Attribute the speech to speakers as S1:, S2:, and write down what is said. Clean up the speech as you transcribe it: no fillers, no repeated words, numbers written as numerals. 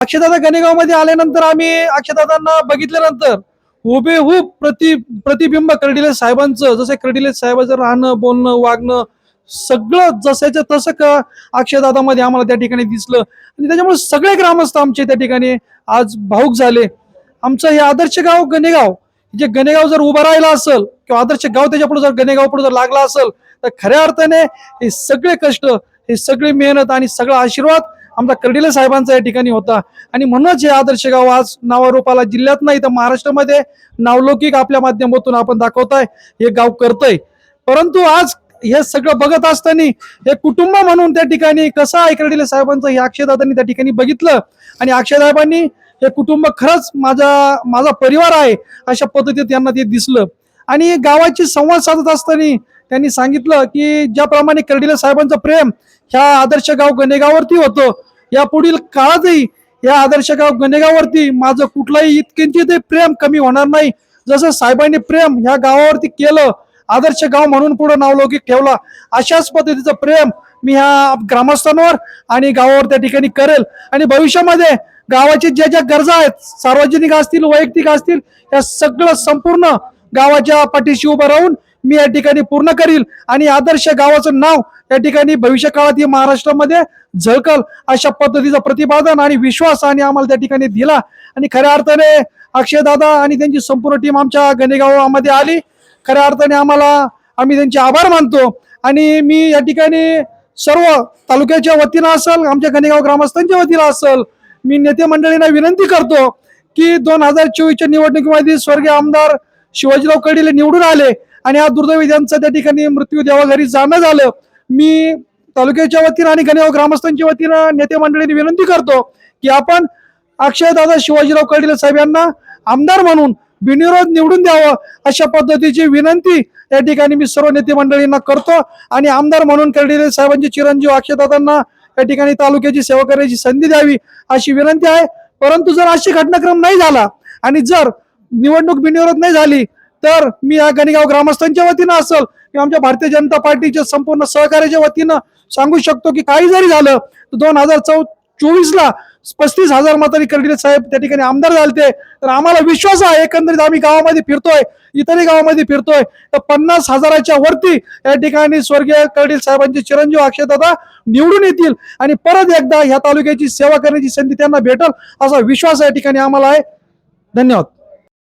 S1: अक्षयदादा गणेगाव मध्ये आल्यानंतर आम्ही अक्षयदादांना बघितल्यानंतर हुबेहूब प्रतिबिंब कर्डिले साहेबांचं, जसे कर्डिले साहेबांचं राहणं बोलणं वागणं सगळं जसंच्या तसं अक्षयदादामध्ये आम्हाला त्या ठिकाणी दिसलं आणि त्याच्यामुळे सगळे ग्रामस्थ आमचे त्या ठिकाणी आज भाऊक झाले. आमचं हे आदर्श गाव गणेगाव, जे गणेगाव जर उभं राहिला असेल किंवा आदर्श गाव त्याच्या पुढे जर गणेगाव पुढे जर लागला असेल तर खऱ्या अर्थाने हे सगळे कष्ट, हे सगळी मेहनत आणि सगळा आशीर्वाद आमचा कर्डिले साहेबांचा या ठिकाणी होता. आणि म्हणूनच हे आदर्श गाव आज नावारूपाला जिल्ह्यात नाही तर महाराष्ट्रामध्ये नावलौकिक आपल्या माध्यमातून आपण दाखवताय, हे गाव करतय. परंतु आज हे सगळं बघत असताना हे कुटुंब म्हणून त्या ठिकाणी कसं आहे कर्डिले साहेबांचं हे अक्षयदादांनी त्या ठिकाणी बघितलं आणि अक्षयदादांनी हे कुटुंब खरंच माझा परिवार आहे अशा पद्धतीत त्यांना ते दिसलं. आणि गावाची संवाद साधत असताना त्यांनी सांगितलं की ज्याप्रमाणे कर्डिले साहेबांचं प्रेम ह्या आदर्श गाव गणेगावरती होतं, या पुढील काळातही या आदर्श गाव गणेगावरती माझं कुठलाही इतकेंची ते प्रेम कमी होणार नाही. जसं साहेबांनी प्रेम ह्या गावावरती केलं, आदर्श गाव म्हणून पुढे नावलौकिक ठेवला, अशाच पद्धतीचं प्रेम मी ह्या ग्रामस्थांवर आणि गावावर त्या ठिकाणी करेल. आणि भविष्यामध्ये गावाची ज्या ज्या गरजा आहेत, सार्वजनिक असतील वैयक्तिक असतील, या सगळं संपूर्ण गावाच्या पाठीशी उभं राहून मी या ठिकाणी पूर्ण करील आणि आदर्श गावाचं नाव या ठिकाणी भविष्य काळात हे महाराष्ट्रामध्ये झळकल अशा पद्धतीचं प्रतिपादन आणि विश्वास आणि आम्हाला त्या ठिकाणी दिला. आणि खऱ्या अर्थाने अक्षयदादा आणि त्यांची संपूर्ण टीम आमच्या गणेगावामध्ये आली. खऱ्या अर्थाने आम्ही त्यांचे आभार मानतो. आणि मी या ठिकाणी सर्व तालुक्याच्या वतीनं असेल, आमच्या गणेगाव ग्रामस्थांच्या वतीनं असेल, मी नेते मंडळींना विनंती करतो की 2024च्या निवडणुकीमध्ये स्वर्गीय आमदार शिवाजीराव कर्डिले निवडून आले आणि हा दुर्दैवी त्यांचा त्या ठिकाणी मृत्यू देवाघरी जाणं झालं. मी तालुक्याच्या वतीनं आणि गणेगाव ग्रामस्थांच्या वतीनं नेते मंडळींनी विनंती करतो की आपण अक्षयदादा शिवाजीराव कर्डिले साहेब यांना आमदार म्हणून बिनविरोध निवडून द्यावं अशा पद्धतीची विनंती या ठिकाणी मी सर्व नेते मंडळींना करतो. आणि आमदार म्हणून कर्डिले साहेबांचे चिरंजीव अक्षयदादांना या ठिकाणी तालुक्याची सेवा करण्याची संधी द्यावी अशी विनंती आहे. परंतु जर अशी घटनाक्रम नाही झाला आणि जर निवडणूक बिनविरोध नाही झाली तर मी या गणेगाव ग्रामस्थांच्या वतीनं असेल किंवा आमच्या भारतीय जनता पार्टीच्या संपूर्ण सहकार्याच्या वतीनं सांगू शकतो की काही जरी झालं तर 2024ला 35,000 मतांनी कर्डिले साहेब त्या ठिकाणी आमदार झालते. तर आम्हाला विश्वास आहे, एकंदरीत आम्ही गावामध्ये फिरतोय, इतरही गावामध्ये फिरतोय, तर 50,000च्या वरती या ठिकाणी स्वर्गीय कर्डिले साहेबांचे चिरंजीव अक्षयदादा निवडून येतील आणि परत एकदा ह्या तालुक्याची सेवा करण्याची संधी त्यांना भेटल असा विश्वास या ठिकाणी आम्हाला आहे. धन्यवाद.